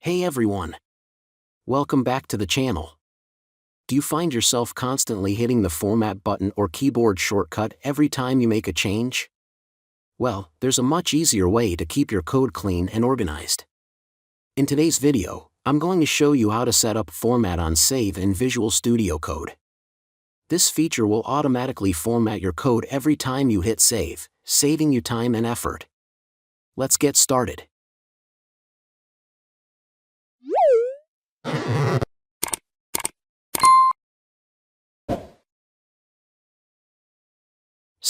Hey everyone! Welcome back to the channel. Do you find yourself constantly hitting the format button or keyboard shortcut every time you make a change? Well, there's a much easier way to keep your code clean and organized. In today's video, I'm going to show you how to set up Format on Save in Visual Studio Code. This feature will automatically format your code every time you hit save, saving you time and effort. Let's get started.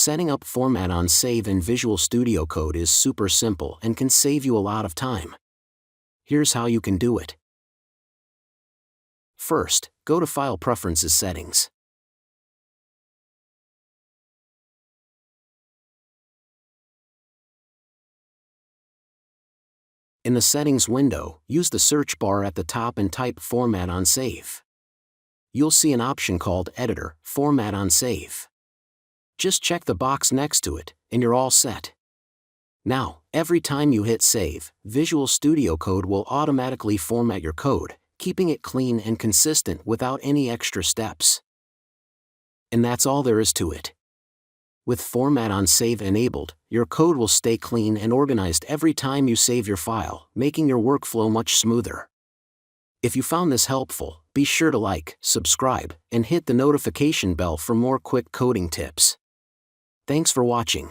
Setting up Format on Save in Visual Studio Code is super simple and can save you a lot of time. Here's how you can do it. First, go to File Preferences Settings. In the Settings window, use the search bar at the top and type Format on Save. You'll see an option called Editor, Format on Save. Just check the box next to it, and you're all set. Now, every time you hit save, Visual Studio Code will automatically format your code, keeping it clean and consistent without any extra steps. And that's all there is to it. With Format on Save enabled, your code will stay clean and organized every time you save your file, making your workflow much smoother. If you found this helpful, be sure to like, subscribe, and hit the notification bell for more quick coding tips. Thanks for watching.